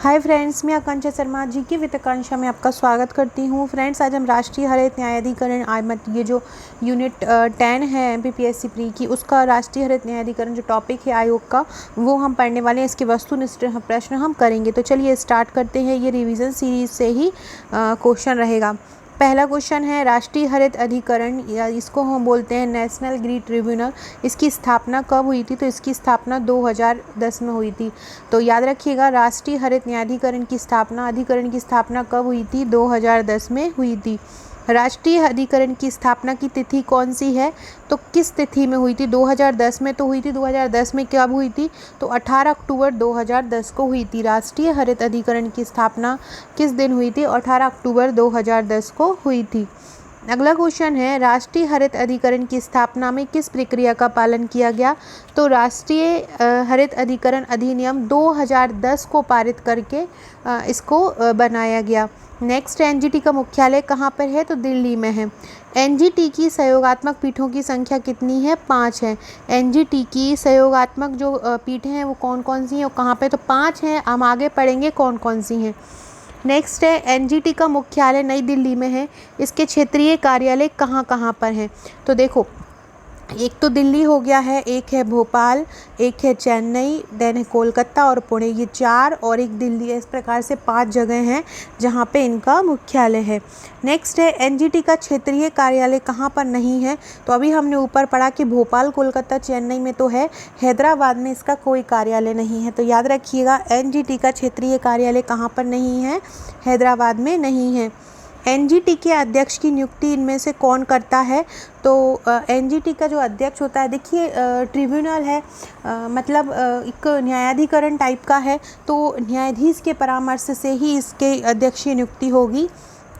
Hi friends, मैं आकांक्षा शर्मा जी की वित्त आकांक्षा में आपका स्वागत करती हूँ। फ्रेंड्स, आज हम राष्ट्रीय हरित न्यायाधिकरण ये जो यूनिट 10 है एमपीपीएससी प्री की, उसका राष्ट्रीय हरित न्यायाधिकरण जो टॉपिक है आयोग का, वो हम पढ़ने वाले हैं। इसके वस्तुनिष्ठ प्रश्न हम करेंगे। तो चलिए स्टार्ट करते हैं। ये रिवीजन सीरीज से ही क्वेश्चन रहेगा। पहला क्वेश्चन है, राष्ट्रीय हरित अधिकरण या इसको हम बोलते हैं नेशनल ग्रीन ट्रिब्यूनल, इसकी स्थापना कब हुई थी? तो इसकी स्थापना 2010 में हुई थी। तो याद रखिएगा, राष्ट्रीय हरित न्यायाधिकरण की स्थापना कब हुई थी? 2010 में हुई थी। राष्ट्रीय अधिकरण की स्थापना की तिथि कौन सी है? तो किस तिथि में हुई थी? 2010 में तो हुई थी। 2010 में कब हुई थी? तो 18 अक्टूबर 2010 को हुई थी। राष्ट्रीय हरित अधिकरण की स्थापना किस दिन हुई थी? 18 अक्टूबर 2010 को हुई थी। अगला क्वेश्चन है, राष्ट्रीय हरित अधिकरण की स्थापना में किस प्रक्रिया का पालन किया गया? तो राष्ट्रीय हरित अधिकरण अधिनियम 2010 को पारित करके इसको बनाया गया। नेक्स्ट, एनजीटी का मुख्यालय कहाँ पर है? तो दिल्ली में है। एनजीटी की सहयोगात्मक पीठों की संख्या कितनी है? 5 है। एनजीटी की सहयोगात्मक जो पीठें हैं वो कौन कौन सी हैं और कहाँ पे? तो 5 हैं। हम आगे पढ़ेंगे कौन कौन सी हैं। नेक्स्ट है, एनजीटी का मुख्यालय नई दिल्ली में है। इसके क्षेत्रीय कार्यालय कहाँ कहाँ पर हैं? तो देखो, एक तो दिल्ली हो गया है, एक है भोपाल, एक है चेन्नई, देन है कोलकाता और पुणे। ये 4 और एक दिल्ली है। इस प्रकार से 5 जगह हैं जहाँ पे इनका मुख्यालय है। नेक्स्ट है, एनजीटी का क्षेत्रीय कार्यालय कहाँ पर नहीं है? तो अभी हमने ऊपर पढ़ा कि भोपाल, कोलकाता, चेन्नई में तो है, हैदराबाद में इसका कोई कार्यालय नहीं है। तो याद रखिएगा, एनजीटी का क्षेत्रीय कार्यालय कहाँ पर नहीं है? हैदराबाद में नहीं है। एनजीटी के अध्यक्ष की नियुक्ति इनमें से कौन करता है? तो एनजीटी का जो अध्यक्ष होता है, देखिए ट्रिब्यूनल है, मतलब एक न्यायाधिकरण टाइप का है, तो न्यायाधीश के परामर्श से ही इसके अध्यक्ष की नियुक्ति होगी।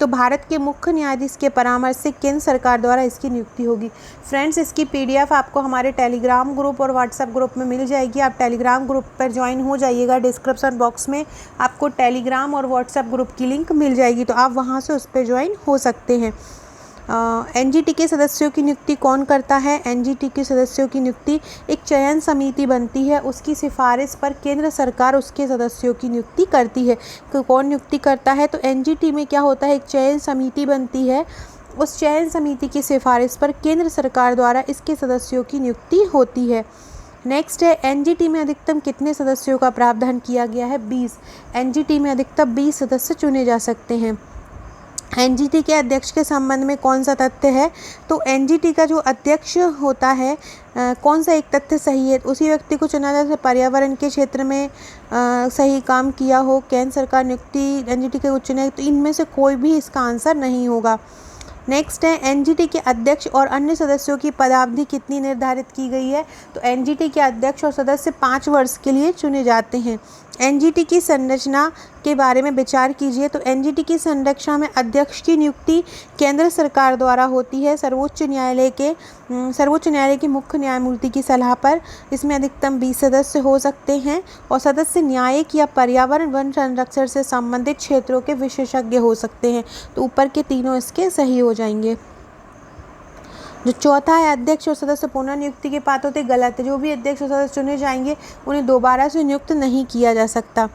तो भारत के मुख्य न्यायाधीश के परामर्श से केंद्र सरकार द्वारा इसकी नियुक्ति होगी। फ्रेंड्स, इसकी पीडीएफ आपको हमारे टेलीग्राम ग्रुप और व्हाट्सएप ग्रुप में मिल जाएगी। आप टेलीग्राम ग्रुप पर ज्वाइन हो जाइएगा। डिस्क्रिप्शन बॉक्स में आपको टेलीग्राम और व्हाट्सएप ग्रुप की लिंक मिल जाएगी, तो आप वहां से उस पर ज्वाइन हो सकते हैं। एनजीटी के सदस्यों की नियुक्ति कौन करता है? एनजीटी के सदस्यों की नियुक्ति एक चयन समिति बनती है, उसकी सिफारिश पर केंद्र सरकार उसके सदस्यों की नियुक्ति करती है। तो कौन नियुक्ति करता है? तो एनजीटी में क्या होता है, एक चयन समिति बनती है, उस चयन समिति की सिफारिश पर केंद्र सरकार द्वारा इसके सदस्यों की नियुक्ति होती है। नेक्स्ट है, एनजीटी में अधिकतम कितने सदस्यों का प्रावधान किया गया है? 20। एनजीटी में अधिकतम 20 सदस्य चुने जा सकते हैं। एनजीटी के अध्यक्ष के संबंध में कौन सा तथ्य है? तो एनजीटी का जो अध्यक्ष होता है, कौन सा एक तथ्य सही है? उसी व्यक्ति को चुना जाए पर्यावरण के क्षेत्र में सही काम किया हो, केंद्र सरकार नियुक्ति एनजीटी के चुने, तो इनमें से कोई भी इसका आंसर नहीं होगा। नेक्स्ट है, एनजीटी के अध्यक्ष और अन्य सदस्यों की पदावधि कितनी निर्धारित की गई है? तो एनजीटी के अध्यक्ष और सदस्य 5 वर्ष के लिए चुने जाते हैं। एनजीटी की संरचना के बारे में विचार कीजिए। तो एनजीटी की संरचना में अध्यक्ष की नियुक्ति केंद्र सरकार द्वारा होती है, सर्वोच्च न्यायालय के मुख्य न्यायमूर्ति की सलाह पर। इसमें अधिकतम 20 सदस्य हो सकते हैं और सदस्य न्यायिक या पर्यावरण वन संरक्षण से संबंधित क्षेत्रों के विशेषज्ञ हो सकते हैं। तो ऊपर के तीनों इसके सही हो जाएंगे। जो चौथा है, अध्यक्ष और सदस्य पुनर्नियुक्ति के पात्र होते, गलत है। जो भी अध्यक्ष और सदस्य चुने जाएंगे उन्हें दोबारा से नियुक्त नहीं किया जा सकता।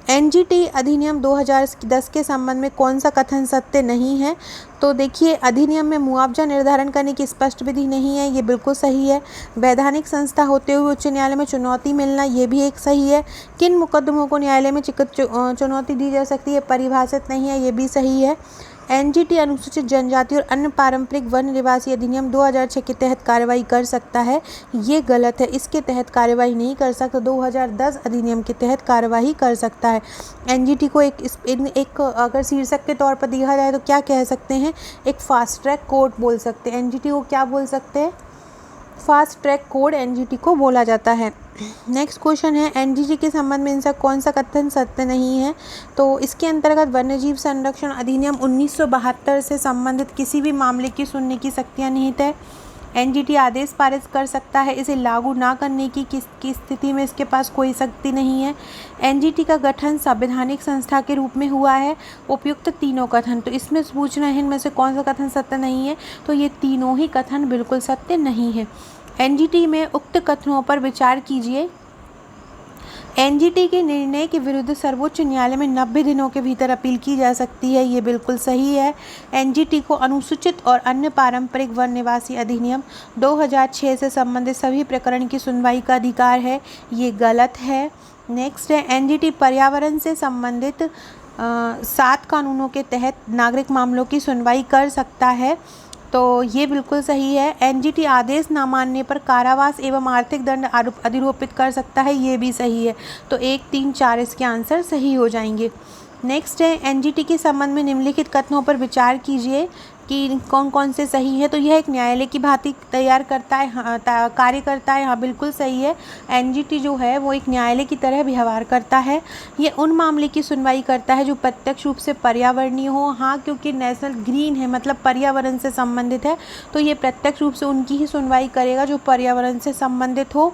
एनजीटी अधिनियम 2010 के संबंध में कौन सा कथन सत्य नहीं है? तो देखिए, अधिनियम में मुआवजा निर्धारण करने की स्पष्ट विधि नहीं है, ये बिल्कुल सही है। वैधानिक संस्था होते हुए उच्च न्यायालय में चुनौती मिलना, ये भी एक सही है। किन मुकदमों को न्यायालय में चुनौती दी जा सकती है, परिभाषित नहीं है, ये भी सही है। एनजीटी अनुसूचित जनजाति और अन्य पारंपरिक वन निवासी अधिनियम 2006 के तहत कार्रवाई कर सकता है, ये गलत है। इसके तहत कार्रवाई नहीं कर सकता। 2010 अधिनियम के तहत कार्रवाई कर सकता है। एनजीटी को एक अगर शीर्षक के तौर पर दिया जाए तो क्या कह सकते हैं? एक फास्ट ट्रैक कोर्ट बोल सकते हैं। एनजीटी को क्या बोल सकते हैं? फास्ट ट्रैक कोड एनजीटी को बोला जाता है। नेक्स्ट क्वेश्चन है, एनजीटी के संबंध में इनसे कौन सा कथन सत्य नहीं है? तो इसके अंतर्गत वन्यजीव संरक्षण अधिनियम 1972 से संबंधित किसी भी मामले की सुनने की शक्तियाँ निहित है। एनजीटी आदेश पारित कर सकता है, इसे लागू ना करने की स्थिति में इसके पास कोई शक्ति नहीं है। एनजीटी का गठन संवैधानिक संस्था के रूप में हुआ है। उपयुक्त तीनों कथन, तो इसमें पूछना है इनमें से कौन सा कथन सत्य नहीं है? तो ये तीनों ही कथन बिल्कुल सत्य नहीं है। एनजीटी में उक्त कथनों पर विचार कीजिए। एनजीटी के निर्णय के विरुद्ध सर्वोच्च न्यायालय में 90 दिनों के भीतर अपील की जा सकती है। ये बिल्कुल सही है। एनजीटी को अनुसूचित और अन्य पारंपरिक वन निवासी अधिनियम 2006 से संबंधित सभी प्रकरण की सुनवाई का अधिकार है। ये गलत है। नेक्स्ट है, एनजीटी पर्यावरण से संबंधित 7 कानूनों के तहत नागरिक मामलों की सुनवाई कर सकता है। तो ये बिल्कुल सही है। एनजीटी आदेश न मानने पर कारावास एवं आर्थिक दंड अधिरोपित कर सकता है। ये भी सही है। तो 1, 3, 4 इसके आंसर सही हो जाएंगे। नेक्स्ट है, एनजीटी के संबंध में निम्नलिखित कथनों पर विचार कीजिए कि कौन कौन से सही है। तो यह एक न्यायालय की भांति तैयार करता है, कार्य करता है। हाँ, बिल्कुल सही है। एनजीटी जो है वो एक न्यायालय की तरह व्यवहार करता है। ये उन मामले की सुनवाई करता है जो प्रत्यक्ष रूप से पर्यावरणीय हो। हाँ, क्योंकि नेशनल ग्रीन है, मतलब पर्यावरण से संबंधित है, तो ये प्रत्यक्ष रूप से उनकी ही सुनवाई करेगा जो पर्यावरण से संबंधित हो।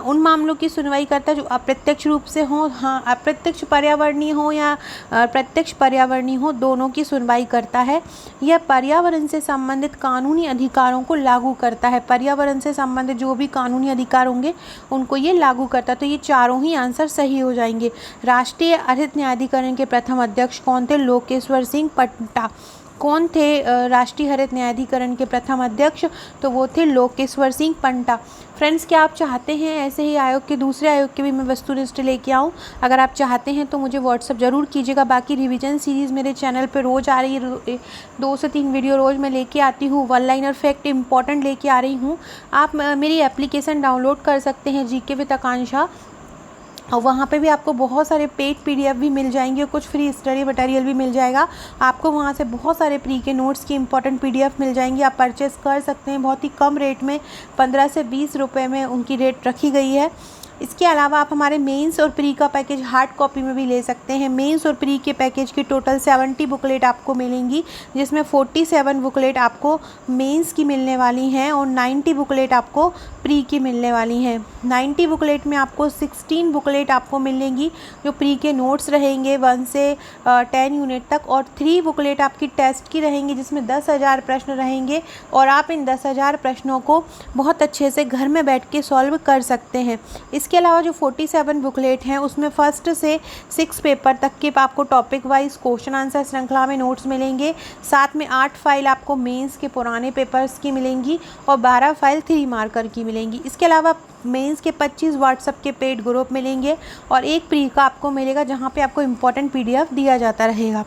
उन मामलों की सुनवाई करता है जो अप्रत्यक्ष रूप से हो। हाँ, अप्रत्यक्ष पर्यावरणीय हो या प्रत्यक्ष पर्यावरणीय हो, दोनों की सुनवाई करता है। यह पर्यावरण से संबंधित कानूनी अधिकारों को लागू करता है। पर्यावरण से संबंधित जो भी कानूनी अधिकार होंगे उनको ये लागू करता है। तो ये चारों ही आंसर सही हो जाएंगे। राष्ट्रीय हरित न्यायाधिकरण के प्रथम अध्यक्ष कौन थे? लोकेश्वर सिंह पंटा। कौन थे राष्ट्रीय हरित न्यायाधिकरण के प्रथम अध्यक्ष? तो वो थे लोकेश्वर सिंह पंटा। फ्रेंड्स, क्या आप चाहते हैं ऐसे ही आयोग के दूसरे आयोग के भी मैं वस्तुनिष्ठ लेके आऊँ? अगर आप चाहते हैं तो मुझे व्हाट्सअप ज़रूर कीजिएगा। बाकी रिवीजन सीरीज़ मेरे चैनल पे रोज़ आ रही है। 2 से 3 वीडियो रोज़ मैं लेके आती हूँ। वन लाइनर फैक्ट इंपॉर्टेंट लेके आ रही हूँ। आप मेरी एप्लीकेशन डाउनलोड कर सकते हैं, जीके विद आकांक्षा, और वहाँ पे भी आपको बहुत सारे पेड पीडीएफ भी मिल जाएंगे और कुछ फ्री स्टडी मटेरियल भी मिल जाएगा। आपको वहाँ से बहुत सारे प्री के नोट्स की इंपॉर्टेंट पीडीएफ मिल जाएंगी। आप परचेस कर सकते हैं बहुत ही कम रेट में, 15 से 20 रुपये में उनकी रेट रखी गई है। इसके अलावा आप हमारे मेंस और प्री का पैकेज हार्ड कॉपी में भी ले सकते हैं। मेंस और प्री के पैकेज की टोटल 70 बुकलेट आपको मिलेंगी, जिसमें 47 बुकलेट आपको मेंस की मिलने वाली हैं और 90 बुकलेट आपको प्री की मिलने वाली हैं। 90 बुकलेट में आपको 16 बुकलेट आपको मिलेंगी जो प्री के नोट्स रहेंगे 1 से 10 यूनिट तक, और 3 बुकलेट आपकी टेस्ट की रहेंगी जिसमें 10,000 प्रश्न रहेंगे और आप इन 10,000 प्रश्नों को बहुत अच्छे से घर में बैठ के सॉल्व कर सकते हैं। इसके अलावा जो 47 बुकलेट हैं उसमें फर्स्ट से 6 पेपर तक के आपको टॉपिक वाइज क्वेश्चन आंसर श्रृंखला में नोट्स मिलेंगे। साथ में 8 फाइल आपको मेंस के पुराने पेपर्स की मिलेंगी और 12 फाइल 3 मार्कर की मिलेंगी। इसके अलावा मेंस के 25 व्हाट्सएप के पेड ग्रुप मिलेंगे और एक प्री का आपको मिलेगा जहाँ पे आपको इम्पोर्टेंट पीडीएफ दिया जाता रहेगा।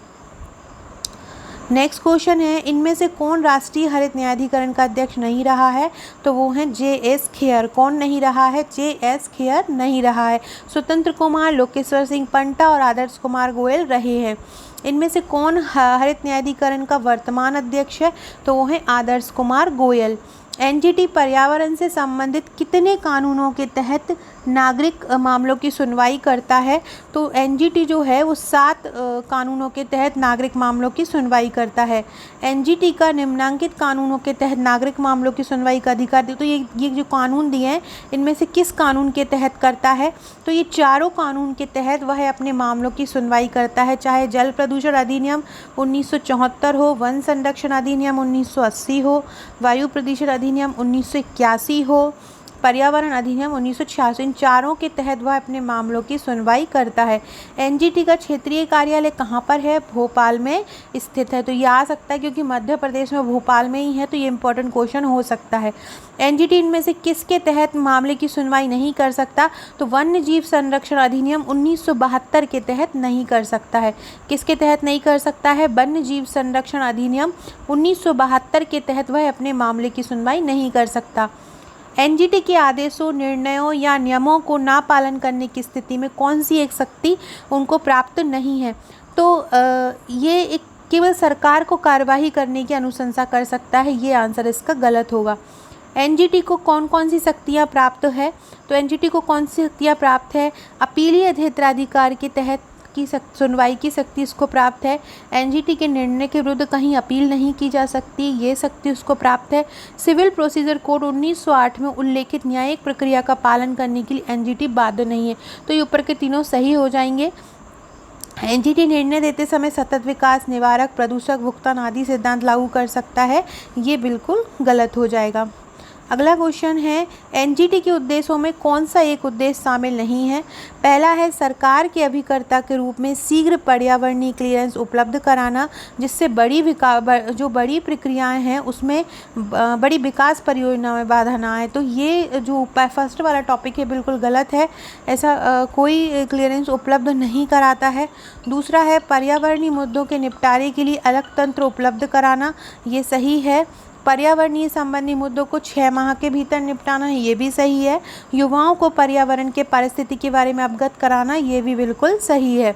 नेक्स्ट क्वेश्चन है, इनमें से कौन राष्ट्रीय हरित न्यायाधिकरण का अध्यक्ष नहीं रहा है? तो वो हैं जे.एस. खेयर। कौन नहीं रहा है? जे.एस. खेयर नहीं रहा है। स्वतंत्र कुमार, लोकेश्वर सिंह पंटा और आदर्श कुमार गोयल रहे हैं। इनमें से कौन हरित न्यायाधिकरण का वर्तमान अध्यक्ष है? तो वो हैं आदर्श कुमार गोयल। एनजीटी पर्यावरण से संबंधित कितने कानूनों के तहत नागरिक मामलों की सुनवाई करता है? तो एनजीटी जो है वो 7 कानूनों के तहत नागरिक मामलों की सुनवाई करता है। एनजीटी का निम्नलिखित कानूनों के तहत नागरिक मामलों की सुनवाई का अधिकार दे। तो ये जो कानून दिए हैं इनमें से किस कानून के तहत करता है? तो ये चारों कानून के तहत वह अपने मामलों की सुनवाई करता है, चाहे जल प्रदूषण अधिनियम 1974 हो, वन संरक्षण अधिनियम 1980 हो, वायु प्रदूषण अधिनियम 1981 हो, पर्यावरण अधिनियम 1986। इन चारों के तहत वह अपने मामलों की सुनवाई करता है। एनजीटी का क्षेत्रीय कार्यालय कहाँ पर है? भोपाल में स्थित है। तो ये आ सकता है क्योंकि मध्य प्रदेश में भोपाल में ही है, तो ये इंपॉर्टेंट क्वेश्चन हो सकता है। एनजीटी इनमें से किसके तहत मामले की सुनवाई नहीं कर सकता? तो वन्य जीव संरक्षण अधिनियम 1972 के तहत नहीं कर सकता है। किसके तहत नहीं कर सकता है? वन्य जीव संरक्षण अधिनियम 1972 के तहत वह अपने मामले की सुनवाई नहीं कर सकता। एनजीटी के आदेशों, निर्णयों या नियमों को ना पालन करने की स्थिति में कौन सी एक शक्ति उनको प्राप्त नहीं है? तो ये एक केवल सरकार को कार्यवाही करने की अनुशंसा कर सकता है। ये आंसर इसका गलत होगा। एनजीटी को कौन कौन सी शक्तियाँ प्राप्त है? तो एनजीटी को कौन सी शक्तियाँ प्राप्त है? अपीलीय अधिकार के तहत की सुनवाई की शक्ति इसको प्राप्त है। एनजीटी के निर्णय के विरुद्ध कहीं अपील नहीं की जा सकती, ये शक्ति उसको प्राप्त है। सिविल प्रोसीजर कोड 1908 में उल्लेखित न्यायिक प्रक्रिया का पालन करने के लिए एनजीटी बाध्य नहीं है। तो ये ऊपर के तीनों सही हो जाएंगे। एनजीटी निर्णय देते समय सतत विकास, निवारक, प्रदूषक भुगतान आदि सिद्धांत लागू कर सकता है, ये बिल्कुल गलत हो जाएगा। अगला क्वेश्चन है, एनजीटी के उद्देश्यों में कौन सा एक उद्देश्य शामिल नहीं है? पहला है सरकार के अभिकर्ता के रूप में शीघ्र पर्यावरणीय क्लियरेंस उपलब्ध कराना, जिससे जो बड़ी प्रक्रियाएं हैं उसमें बड़ी विकास परियोजना में बाधा ना आए। तो ये जो फर्स्ट वाला टॉपिक है बिल्कुल गलत है, ऐसा कोई क्लियरेंस उपलब्ध नहीं कराता है। दूसरा है पर्यावरणीय मुद्दों के निपटारे के लिए अलग तंत्र उपलब्ध कराना, ये सही है। पर्यावरणीय संबंधी मुद्दों को 6 माह के भीतर निपटाना, ये भी सही है। युवाओं को पर्यावरण के परिस्थिति के बारे में अवगत कराना, ये भी बिल्कुल सही है।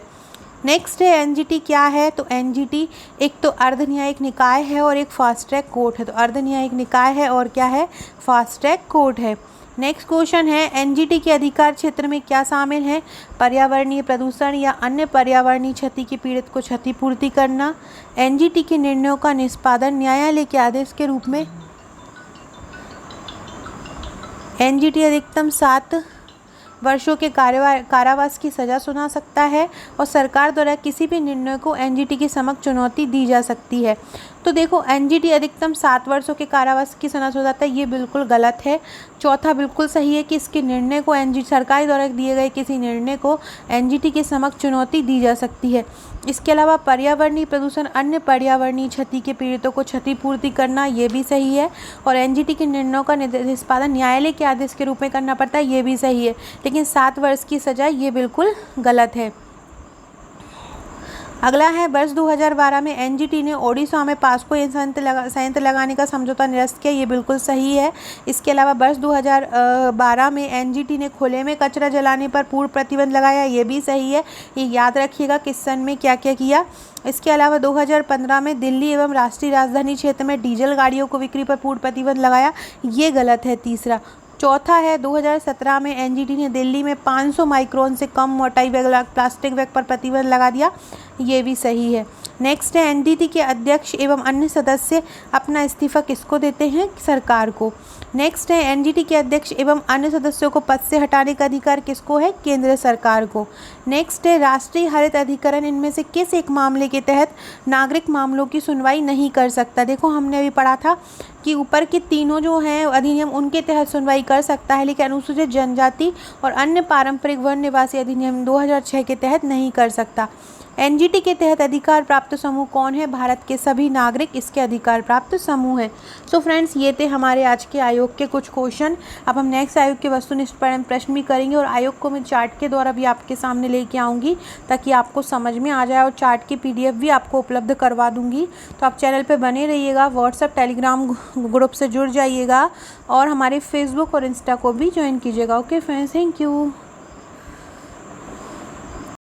नेक्स्ट है एनजीटी क्या है? तो एनजीटी एक तो अर्ध न्यायिक निकाय है और एक फास्ट ट्रैक कोर्ट है। तो अर्ध न्यायिक निकाय है और क्या है? फास्ट ट्रैक कोर्ट है। नेक्स्ट क्वेश्चन है, एनजीटी के अधिकार क्षेत्र में क्या शामिल है? पर्यावरणीय प्रदूषण या अन्य पर्यावरणीय क्षति के पीड़ित को क्षतिपूर्ति करना। एनजीटी के निर्णयों का निष्पादन न्यायालय के आदेश के रूप में। एनजीटी अधिकतम 7 वर्षों के कारावास की सज़ा सुना सकता है और सरकार द्वारा किसी भी निर्णय को एनजीटी के समक्ष चुनौती दी जा सकती है। तो देखो, एनजीटी अधिकतम 7 वर्षों के कारावास की सज़ा सुनाता है, ये बिल्कुल गलत है। चौथा बिल्कुल सही है कि इसके निर्णय को सरकार द्वारा दिए गए किसी निर्णय को एनजीटी के समक्ष चुनौती दी जा सकती है। इसके अलावा पर्यावरणीय प्रदूषण अन्य पर्यावरणीय क्षति के पीड़ितों को क्षतिपूर्ति करना, ये भी सही है। और एनजीटी के निर्णयों का निष्पादन न्यायालय के आदेश के रूप में करना पड़ता है, ये भी सही है। लेकिन 7 वर्ष की सज़ा ये बिल्कुल गलत है। अगला है, वर्ष 2012 में एनजीटी ने ओडिशा में पास्को संयंत्र लगाने का समझौता निरस्त किया, ये बिल्कुल सही है। इसके अलावा वर्ष 2012 में एनजीटी ने खुले में कचरा जलाने पर पूर्ण प्रतिबंध लगाया, ये भी सही है। ये याद रखिएगा किस सन में क्या क्या किया। इसके अलावा 2015 में दिल्ली एवं राष्ट्रीय राजधानी क्षेत्र में डीजल गाड़ियों को बिक्री पर पूर्ण प्रतिबंध लगाया, ये गलत है। तीसरा। चौथा है, 2017 में एनजीटी ने दिल्ली में 500 माइक्रोन से कम मोटाई प्लास्टिक बैग पर प्रतिबंध लगा दिया, ये भी सही है। नेक्स्ट है, एनजीटी के अध्यक्ष एवं अन्य सदस्य अपना इस्तीफा किसको देते हैं? सरकार को। नेक्स्ट है, एनजीटी के अध्यक्ष एवं अन्य सदस्यों को पद से हटाने का अधिकार किसको है? केंद्र सरकार को। नेक्स्ट है, राष्ट्रीय हरित अधिकरण इनमें से किस एक मामले के तहत नागरिक मामलों की सुनवाई नहीं कर सकता? देखो, हमने अभी पढ़ा था कि ऊपर के तीनों जो हैं अधिनियम उनके तहत सुनवाई कर सकता है, लेकिन अनुसूचित जनजाति और अन्य पारंपरिक वन निवासी अधिनियम 2006 के तहत नहीं कर सकता। एनजीटी के तहत अधिकार प्राप्त समूह कौन है? भारत के सभी नागरिक इसके अधिकार प्राप्त समूह हैं। सो फ्रेंड्स, ये थे हमारे आज के आयोग के कुछ क्वेश्चन। अब हम नेक्स्ट आयोग के वस्तुनिष्ठ प्रश्न भी करेंगे और आयोग को मैं चार्ट के द्वारा भी आपके सामने लेके आऊँगी ताकि आपको समझ में आ जाए, और चार्ट की PDF भी आपको उपलब्ध करवा दूँगी। तो आप चैनल पर बने रहिएगा, व्हाट्सएप टेलीग्राम ग्रुप से जुड़ जाइएगा और हमारे फेसबुक और इंस्टा को भी ज्वाइन कीजिएगा। Okay friends, thank you.